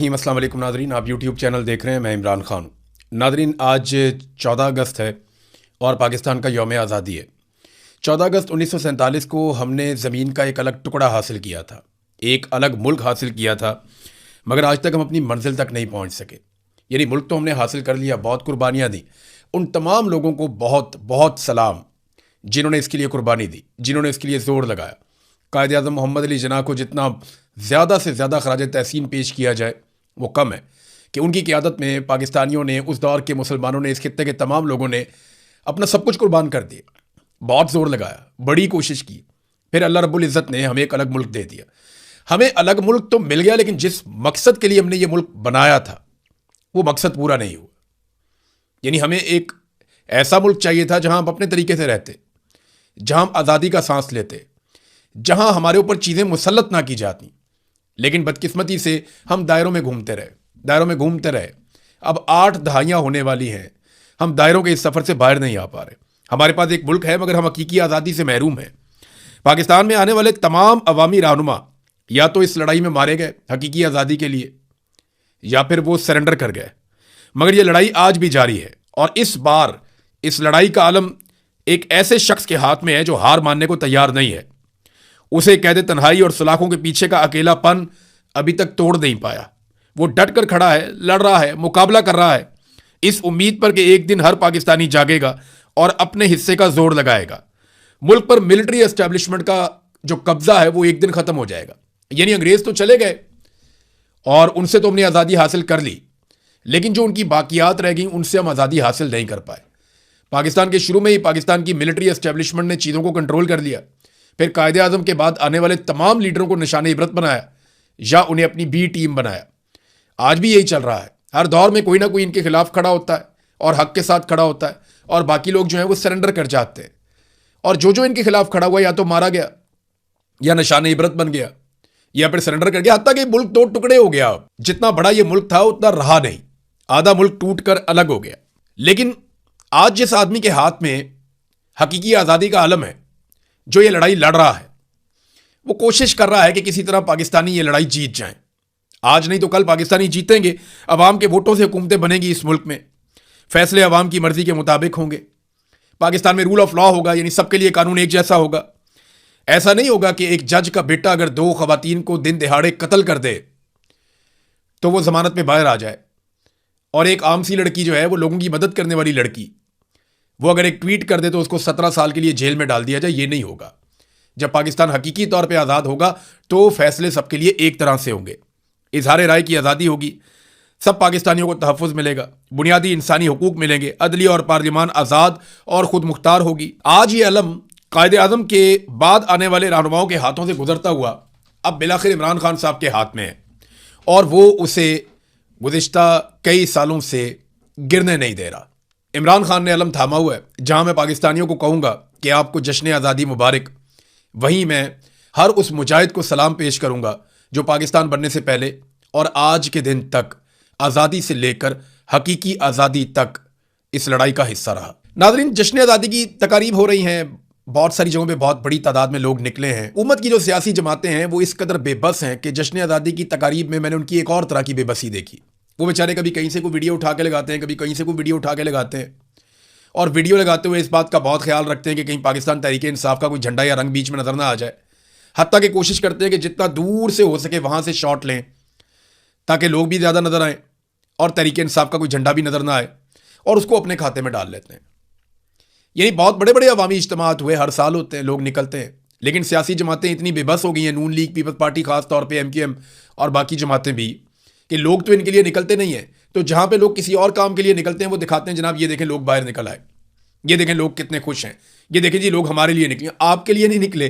अस्सलाम वालेकुम नादरीन, आप यूट्यूब चैनल देख रहे हैं। मैं इमरान खान हूँ। नादरीन, आज 14 अगस्त है और पाकिस्तान का यौम आज़ादी है। 14 अगस्त 1947 को हमने ज़मीन का एक अलग टुकड़ा हासिल किया था, एक अलग मुल्क हासिल किया था, मगर आज तक हम अपनी मंजिल तक नहीं पहुँच सके। यानी मुल्क तो हमने हासिल कर लिया, बहुत कुर्बानियाँ दी। उन तमाम लोगों को बहुत बहुत सलाम जिन्होंने इसके लिए कुर्बानी दी, जिन्होंने इसके लिए ज़ोर लगाया। कायद आज़म मोहम्मद अली जिन्ना को जितना ज़्यादा से ज़्यादा खराज तहसीन पेश किया जाए वो कम है कि उनकी क़ियादत में पाकिस्तानियों ने, उस दौर के मुसलमानों ने, इस खित्ते के तमाम लोगों ने अपना सब कुछ कुर्बान कर दिया, बहुत ज़ोर लगाया, बड़ी कोशिश की। फिर अल्लाह रब्बुल इज़्ज़त ने हमें एक अलग मुल्क दे दिया। हमें अलग मुल्क तो मिल गया, लेकिन जिस मकसद के लिए हमने ये मुल्क बनाया था वो मकसद पूरा नहीं हुआ। यानी हमें एक ऐसा मुल्क चाहिए था जहां हम अपने तरीके से रहते, जहां हम आज़ादी का सांस लेते, जहां हमारे ऊपर चीज़ें मुसल्लत ना की जाती। लेकिन बदकिस्मती से हम दायरों में घूमते रहे, दायरों में घूमते रहे। अब 8 दहाइयाँ होने वाली हैं, हम दायरों के इस सफ़र से बाहर नहीं आ पा रहे। हमारे पास एक मुल्क है मगर हम हकीकी आज़ादी से महरूम हैं। पाकिस्तान में आने वाले तमाम अवामी रहनुमा या तो इस लड़ाई में मारे गए हकीकी आज़ादी के लिए, या फिर वो सरेंडर कर गए। मगर ये लड़ाई आज भी जारी है और इस बार इस लड़ाई का आलम एक ऐसे शख्स के हाथ में है जो हार मानने को तैयार नहीं है। उसे कैद तन्हाई और सलाखों के पीछे का अकेलापन अभी तक तोड़ नहीं पाया। वो डट कर खड़ा है, लड़ रहा है, मुकाबला कर रहा है, इस उम्मीद पर कि एक दिन हर पाकिस्तानी जागेगा और अपने हिस्से का जोर लगाएगा। मुल्क पर मिलिट्री एस्टैब्लिशमेंट का जो कब्जा है वो एक दिन खत्म हो जाएगा। यानी अंग्रेज तो चले गए और उनसे तो हमने आज़ादी हासिल कर ली, लेकिन जो उनकी बाकियात रह गई उनसे हम आज़ादी हासिल नहीं कर पाए। पाकिस्तान के शुरू में ही पाकिस्तान की मिलिट्री एस्टैब्लिशमेंट ने चीज़ों को कंट्रोल कर लिया। फिर कायदे आज़म के बाद आने वाले तमाम लीडरों को निशान इबरत बनाया या उन्हें अपनी बी टीम बनाया। आज भी यही चल रहा है। हर दौर में कोई ना कोई इनके खिलाफ खड़ा होता है और हक के साथ खड़ा होता है, और बाकी लोग जो हैं वो सरेंडर कर जाते हैं। और जो इनके खिलाफ खड़ा हुआ या तो मारा गया या निशान इबरत बन गया या फिर सरेंडर कर गया। हत्ता कि मुल्क 2 टुकड़े हो गया। जितना बड़ा ये मुल्क था उतना रहा नहीं, आधा मुल्क टूट कर अलग हो गया। लेकिन आज जिस आदमी के हाथ में हकीकी आज़ादी का आलम है, जो ये लड़ाई लड़ रहा है, वो कोशिश कर रहा है कि किसी तरह पाकिस्तानी ये लड़ाई जीत जाएं। आज नहीं तो कल पाकिस्तानी जीतेंगे। अवाम के वोटों से हुकूमतें बनेगी इस मुल्क में, फैसले अवाम की मर्जी के मुताबिक होंगे। पाकिस्तान में रूल ऑफ लॉ होगा, यानी सबके लिए कानून एक जैसा होगा। ऐसा नहीं होगा कि एक जज का बेटा अगर 2 खवातीन को दिन दिहाड़े कत्ल कर दे तो वो जमानत पे बाहर आ जाए, और एक आम सी लड़की जो है वो लोगों की मदद करने वाली लड़की, वो अगर एक ट्वीट कर दे तो उसको 17 साल के लिए जेल में डाल दिया जाए। ये नहीं होगा। जब पाकिस्तान हकीकी तौर पे आज़ाद होगा तो फैसले सबके लिए एक तरह से होंगे। इजहार राय की आज़ादी होगी, सब पाकिस्तानियों को तहफ़्फ़ुज़ मिलेगा, बुनियादी इंसानी हुकूक मिलेंगे, अदलिया और पार्लियामान आज़ाद और ख़ुद मुख्तार होगी। आज ये अलम कायदे आज़म के बाद आने वाले रहनुमाओं के हाथों से गुजरता हुआ अब बिलाखिर इमरान खान साहब के हाथ में है, और वो उसे गुज़िश्ता कई सालों से गिरने नहीं दे रहा। इमरान खान ने अलम थामा हुआ है। जहां मैं पाकिस्तानियों को कहूँगा कि आपको जश्न आज़ादी मुबारक, वहीं मैं हर उस मुजाहिद को सलाम पेश करूँगा जो पाकिस्तान बनने से पहले और आज के दिन तक आज़ादी से लेकर हकीकी आज़ादी तक इस लड़ाई का हिस्सा रहा। नाज़रीन, जश्न आज़ादी की तकारीब हो रही हैं, बहुत सारी जगहों पे बहुत बड़ी तादाद में लोग निकले हैं। उम्मत की जो सियासी जमातें हैं वो इस कदर बेबस हैं कि जश्न आज़ादी की तकारीब में मैंने उनकी एक और तरह की बेबसी देखी। वो बेचारे कभी कहीं से कोई वीडियो उठा के लगाते हैं, कभी कहीं से कोई वीडियो उठा के लगाते हैं, और वीडियो लगाते हुए इस बात का बहुत ख्याल रखते हैं कि कहीं पाकिस्तान तहरीक इंसाफ का कोई झंडा या रंग बीच में नजर ना आ जाए। हत्ता कि कोशिश करते हैं कि जितना दूर से हो सके वहां से शॉट लें ताकि लोग भी ज़्यादा नजर आएँ और तहरीक इंसाफ का कोई झंडा भी नजर ना आए, और उसको अपने खाते में डाल लेते हैं। यही बहुत बड़े बड़े अवामी इज्तिमात हुए, हर साल होते हैं, लोग निकलते हैं, लेकिन सियासी जमातें इतनी बेबस हो गई हैं, नून लीग, पीपल्स पार्टी खास तौर पर MQM और बाकी जमातें भी, कि लोग तो इनके लिए निकलते नहीं हैं। तो जहां पे लोग किसी और काम के लिए निकलते हैं वो दिखाते हैं, जनाब ये देखें लोग बाहर निकल आए, ये देखें लोग कितने खुश हैं, ये देखें जी लोग हमारे लिए निकले। आपके लिए नहीं निकले,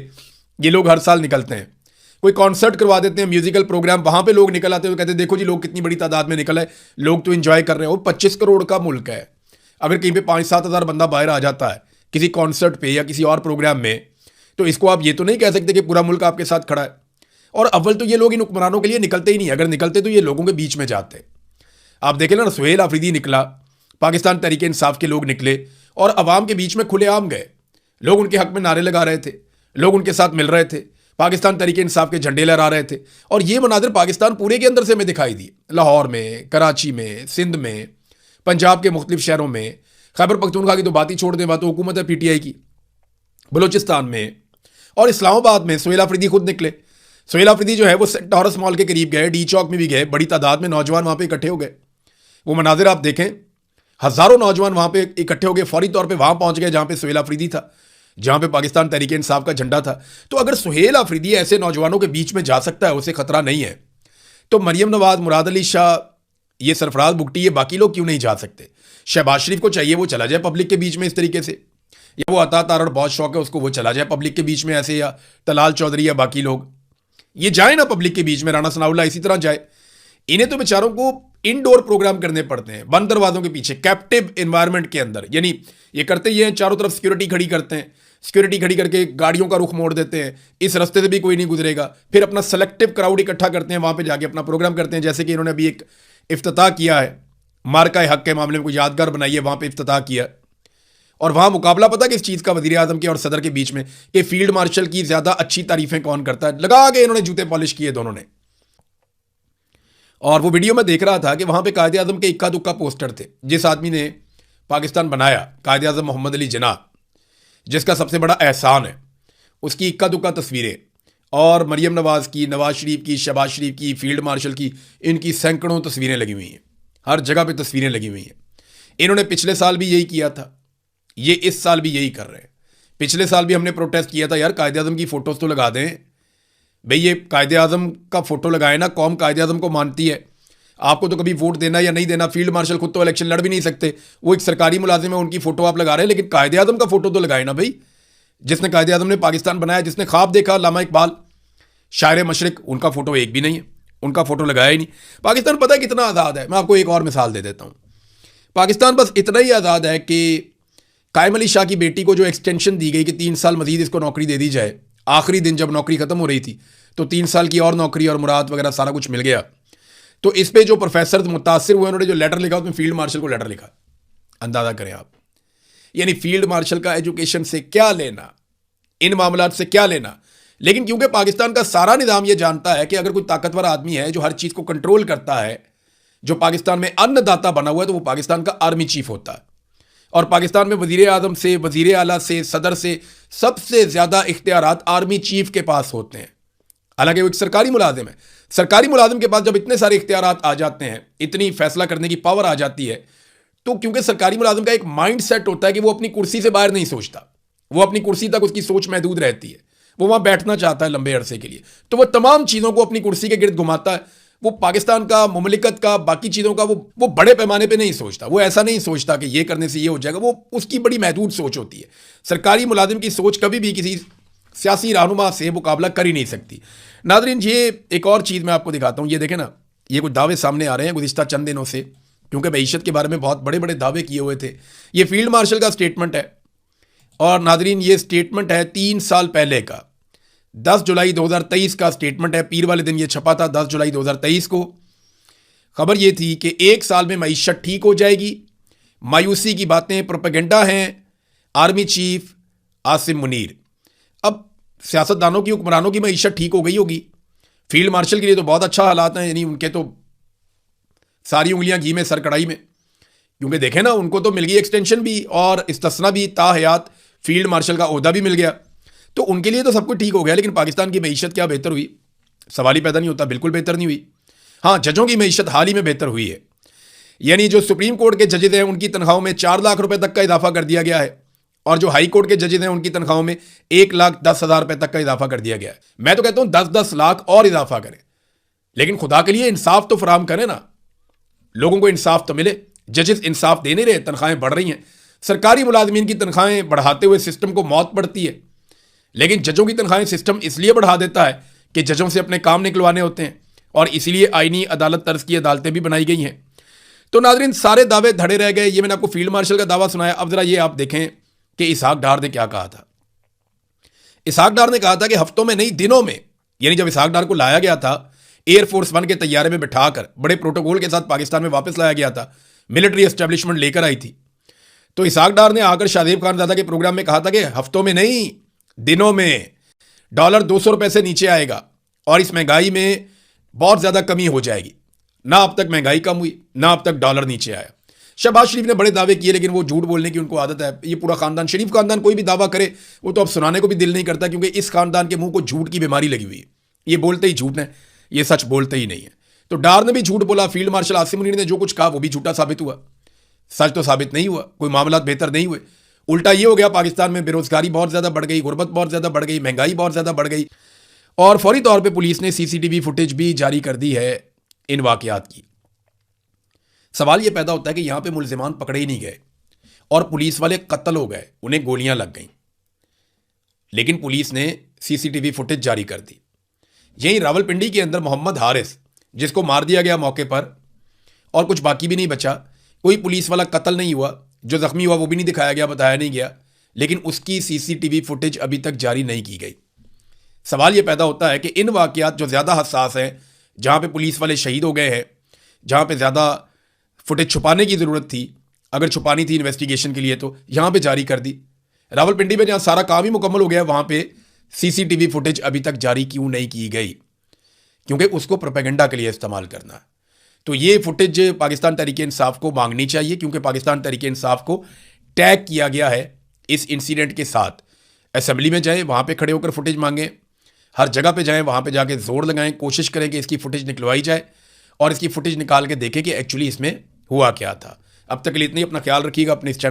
ये लोग हर साल निकलते हैं। कोई कॉन्सर्ट करवा देते हैं, म्यूजिकल प्रोग्राम, वहां पे लोग निकल आते हैं, कहते हैं देखो जी लोग कितनी बड़ी तादाद में निकल आए, लोग तो इंजॉय कर रहे हैं। वो 25 करोड़ का मुल्क है। अगर कहीं पे 5-7 हज़ार बंदा बाहर आ जाता है किसी कॉन्सर्ट पे या किसी और प्रोग्राम में, तो इसको आप ये तो नहीं कह सकते कि पूरा मुल्क आपके साथ खड़ा है। और अव्वल तो ये लोग इन हुक्मरानों के लिए निकलते ही नहीं, अगर निकलते तो ये लोगों के बीच में जाते। आप देखें ना, सुहेल आफरीदी निकला, पाकिस्तान तहरीक इंसाफ के लोग निकले और अवाम के बीच में खुलेआम गए। लोग उनके हक में नारे लगा रहे थे, लोग उनके साथ मिल रहे थे। पाकिस्तान तहरीक इंसाफ के झंडे लहरा रहे थे। और ये मनाजिर पाकिस्तान पूरे के अंदर से हमें दिखाई दिए, लाहौर में, कराची में, सिंध में, पंजाब के मुख्तलिफ शहरों में। खैबर पख्तूनख्वा की तो बात ही छोड़ दें, वहाँ तो हुकूमत है PTI की। बलूचिस्तान में और इस्लामाबाद में सुहेल अफरीदी खुद निकले। सुहेल अफरीदी जो है वो सेंट टॉरस मॉल के करीब गए, डी चौक में भी गए, बड़ी तादाद में नौजवान वहाँ पे इकट्ठे हो गए। वो मनाजिर आप देखें, हज़ारों नौजवान वहाँ पे इकट्ठे हो गए, फौरी तौर पे वहाँ पहुँच गए जहाँ पे सुहेल अफरीदी था, जहाँ पे पाकिस्तान तहरीक इंसाफ का झंडा था। तो अगर सुहेल अफरीदी ऐसे नौजवानों के बीच में जा सकता है, उसे खतरा नहीं है, तो मरियम नवाज, मुराद अली शाह, ये सरफराज बुगटी, ये बाकी लोग क्यों नहीं जा सकते? शहबाज शरीफ को चाहिए वो चला जाए पब्लिक के बीच में इस तरीके से, या वो अता तारड़ बहुत शौक है उसको, वो चला जाए पब्लिक के बीच में ऐसे, या तलाल चौधरी या बाकी लोग ये जाए ना पब्लिक के बीच में, राना सनाउल्लाह इसी तरह जाए। इन्हें तो बेचारों को इनडोर प्रोग्राम करने पड़ते हैं, बंद दरवाजों के पीछे, कैप्टिव एनवायरनमेंट के अंदर। यानी ये करते ही हैं, चारों तरफ सिक्योरिटी खड़ी करते हैं, सिक्योरिटी खड़ी करके गाड़ियों का रुख मोड़ देते हैं, इस रास्ते से भी कोई नहीं गुजरेगा। फिर अपना सेलेक्टिव क्राउड इकट्ठा करते हैं, वहाँ पे जाके अपना प्रोग्राम करते हैं। जैसे कि इन्होंने अभी एक इफ्तिताह किया है, मार्का हक के मामले में कोई यादगार बनाई है, वहाँ पे इफ्तिताह किया। और वहाँ मुकाबला पता किस चीज़ का, वज़ीर आज़म के और सदर के बीच में, कि फील्ड मार्शल की ज़्यादा अच्छी तारीफें कौन करता है। लगा के इन्होंने जूते पॉलिश किए दोनों ने। और वो वीडियो में देख रहा था कि वहाँ पे कायदे आज़म के इक्का दुक्का पोस्टर थे। जिस आदमी ने पाकिस्तान बनाया, कायदे आज़म मोहम्मद अली जिन्ना, जिसका सबसे बड़ा एहसान है, उसकी इक्का दुक्का तस्वीरें, और मरियम नवाज़ की, नवाज शरीफ की, शहबाज शरीफ की, फील्ड मार्शल की, इनकी सैकड़ों तस्वीरें लगी हुई हैं, हर जगह पे तस्वीरें लगी हुई हैं। इन्होंने पिछले साल भी यही किया था, ये इस साल भी यही कर रहे हैं। पिछले साल भी हमने प्रोटेस्ट किया था, यार कायदे आज़म की फ़ोटोज़ तो लगा दें भाई, ये कायदे आज़म का फ़ोटो लगाए ना, कौम कायदे आज़म को मानती है। आपको तो कभी वोट देना या नहीं देना, फील्ड मार्शल खुद तो इलेक्शन लड़ भी नहीं सकते, वो एक सरकारी मुलाजिम है, उनकी फ़ोटो आप लगा रहे हैं, लेकिन कायदे आज़म का फ़ोटो तो लगाए ना भाई। जिसने कायदे आज़म ने पाकिस्तान बनाया, जिसने ख्वाब देखा, अल्लामा इकबाल, शायर मशरिक, उनका फ़ोटो एक भी नहीं है, उनका फ़ोटो लगाया ही नहीं। पाकिस्तान पता है कितना आज़ाद है? मैं आपको एक और मिसाल दे देता हूँ। पाकिस्तान बस इतना ही आज़ाद है कि कायम अली शाह की बेटी को जो एक्सटेंशन दी गई कि 3 साल मजीद इसको नौकरी दे दी जाए, आखिरी दिन जब नौकरी ख़त्म हो रही थी तो 3 साल की और नौकरी और मुराद वगैरह सारा कुछ मिल गया। तो इस पे जो प्रोफेसर मुतासिर हुए, उन्होंने जो लेटर लिखा, उसमें फील्ड मार्शल को लेटर लिखा। अंदाज़ा करें आप, यानी फील्ड मार्शल का एजुकेशन से क्या लेना, इन मामलात से क्या लेना। लेकिन क्योंकि पाकिस्तान का सारा निज़ाम यह जानता है कि अगर कोई ताकतवर आदमी है जो हर चीज़ को कंट्रोल करता है, जो पाकिस्तान में अन्नदाता बना हुआ है, तो वो पाकिस्तान का आर्मी चीफ होता है। और पाकिस्तान में वज़ीर आज़म से, वज़ीर आला से, सदर से सबसे ज़्यादा इख्तियारात आर्मी चीफ के पास होते हैं। हालांकि वो एक सरकारी मुलाजिम है। सरकारी मुलाजिम के पास जब इतने सारे इख्तियारात आ जाते हैं, इतनी फैसला करने की पावर आ जाती है, तो क्योंकि सरकारी मुलाजिम का एक माइंड सेट होता है कि वो अपनी कुर्सी से बाहर नहीं सोचता, वो अपनी कुर्सी तक उसकी सोच महदूद रहती है, वो वहाँ बैठना चाहता है लंबे अरसे के लिए, तो वो तमाम चीज़ों को अपनी कुर्सी के गिर्द घुमाता है। वो पाकिस्तान का, मुमलिकत का, बाकी चीज़ों का वो बड़े पैमाने पे नहीं सोचता। वो ऐसा नहीं सोचता कि ये करने से ये हो जाएगा, वो उसकी बड़ी महदूद सोच होती है। सरकारी मुलाजिम की सोच कभी भी किसी सियासी रहनुमा से मुकाबला कर ही नहीं सकती। नादरीन, ये एक और चीज़ मैं आपको दिखाता हूँ। ये देखें ना, ये कुछ दावे सामने आ रहे हैं गुज़िश्ता चंद दिनों से, क्योंकि मईशत के बारे में बहुत बड़े बड़े दावे किए हुए थे। ये फील्ड मार्शल का स्टेटमेंट है, और नादरीन ये स्टेटमेंट है 3 साल पहले का, 10 जुलाई 2023 का स्टेटमेंट है। पीर वाले दिन ये छपा था 10 जुलाई 2023 को। खबर ये थी कि 1 साल में मईशत ठीक हो जाएगी, मायूसी की बातें, प्रोपेगेंडा हैं। Army chief Asim Munir. अब सियासतदानों की, हुक्मरानों की मईशत ठीक हो गई होगी, फील्ड मार्शल के लिए तो बहुत अच्छा हालात हैं, यानी उनके तो सारी उंगलियां घी में सर कढ़ाई में, क्योंकि देखें ना, उनको तो मिल गई एक्सटेंशन भी और इस्तिस्ना भी, ताहयात फील्ड मार्शल का ओहदा भी मिल गया, तो उनके लिए तो सब कुछ ठीक हो गया। लेकिन पाकिस्तान की मईशत क्या बेहतर हुई? सवाल ही पैदा नहीं होता, बिल्कुल बेहतर नहीं हुई। हाँ, जजों की मईशत हाल ही में बेहतर हुई है, यानी जो सुप्रीम कोर्ट के जजेज हैं उनकी तनख्वाहों में 4 लाख रुपए तक का इजाफा कर दिया गया है, और जो हाई कोर्ट के जजेज हैं उनकी तनख्वाहों में 1,10,000 रुपए तक का इजाफा कर दिया गया है। मैं तो कहता हूं 10-10 लाख और इजाफा करें, लेकिन खुदा के लिए इंसाफ तो फराम करें ना, लोगों को इंसाफ तो मिले। जजेस इंसाफ दे नहीं रहे, तनख्वाहें बढ़ रही हैं। सरकारी मुलाजमीन की तनख्वाहें बढ़ाते हुए सिस्टम को मौत पड़ती है, लेकिन जजों की तनख्वाहें सिस्टम इसलिए बढ़ा देता है कि जजों से अपने काम निकलवाने होते हैं, और इसीलिए आईनी अदालत तर्ज की अदालतें भी बनाई गई हैं। तो नाज़रीन, सारे दावे धड़े रह गए। ये मैंने आपको फील्ड मार्शल का दावा सुनाया। अब जरा ये आप देखें कि इसहाक डार ने क्या कहा था। इसहाक डार ने कहा था कि हफ्तों में नहीं, दिनों में, यानी जब इसहाक डार को लाया गया था एयरफोर्स 1 के तैयारे में बिठाकर बड़े प्रोटोकॉल के साथ पाकिस्तान में वापस लाया गया था, मिलिट्री एस्टेब्लिशमेंट लेकर आई थी, तो इसहाक डार ने आकर शाहजेब खान ज़ादा के प्रोग्राम में कहा था कि हफ्तों में नहीं, दिनों में डॉलर 200 रुपए से नीचे आएगा और इस महंगाई में बहुत ज्यादा कमी हो जाएगी। ना अब तक महंगाई कम हुई, ना अब तक डॉलर नीचे आया। शहबाज शरीफ ने बड़े दावे किए, लेकिन वो झूठ बोलने की उनको आदत है। ये पूरा खानदान, शरीफ खानदान, कोई भी दावा करे वो तो अब सुनाने को भी दिल नहीं करता, क्योंकि इस खानदान के मुंह को झूठ की बीमारी लगी हुई है। ये बोलते ही झूठ है, ये सच बोलते ही नहीं है। तो डार ने भी झूठ बोला, फील्ड मार्शल आसिम मुनीर ने जो कुछ कहा वो भी झूठा साबित हुआ, सच तो साबित नहीं हुआ, कोई मामला बेहतर नहीं हुए। उल्टा ये हो गया, पाकिस्तान में बेरोजगारी बहुत ज्यादा बढ़ गई, गुर्बत बहुत ज्यादा बढ़ गई, महंगाई बहुत ज्यादा बढ़ गई। और फौरी तौर पे पुलिस ने सीसीटीवी फुटेज भी जारी कर दी है इन वाकयात की। सवाल यह पैदा होता है कि यहां पे मुल्जिमान पकड़े ही नहीं गए और पुलिस वाले कत्ल हो गए, उन्हें गोलियां लग गईं, लेकिन पुलिस ने सीसीटीवी फुटेज जारी कर दी। यहीं रावलपिंडी के अंदर मोहम्मद हारिस, जिसको मार दिया गया मौके पर और कुछ बाकी भी नहीं बचा, कोई पुलिस वाला कत्ल नहीं हुआ, जो जख्मी हुआ वो भी नहीं दिखाया गया, बताया नहीं गया, लेकिन उसकी सीसीटीवी फुटेज अभी तक जारी नहीं की गई। सवाल यह पैदा होता है कि इन वाकयात जो ज़्यादा हसास हैं, जहाँ पे पुलिस वाले शहीद हो गए हैं, जहाँ पे ज़्यादा फुटेज छुपाने की ज़रूरत थी, अगर छुपानी थी इन्वेस्टिगेशन के लिए, तो यहाँ पे जारी कर दी। रावलपिंडी में जहाँ सारा काम ही मुकम्मल हो गया, वहाँ पे सीसीटीवी फुटेज अभी तक जारी क्यों नहीं की गई? क्योंकि उसको प्रोपेगेंडा के लिए इस्तेमाल करना है। तो ये फुटेज पाकिस्तान तहरीक इंसाफ को मांगनी चाहिए, क्योंकि पाकिस्तान तहरीक इंसाफ को टैग किया गया है इस इंसिडेंट के साथ। असेंबली में जाएं, वहाँ पे खड़े होकर फुटेज मांगें, हर जगह पे जाएं, वहाँ पे जाके जोर लगाएं, कोशिश करें कि इसकी फुटेज निकलवाई जाए और इसकी फुटेज निकाल के देखें कि एक्चुअली इसमें हुआ क्या था। अब तक के लिए इतना ही। अपना ख्याल रखिएगा, अपने इस चैनल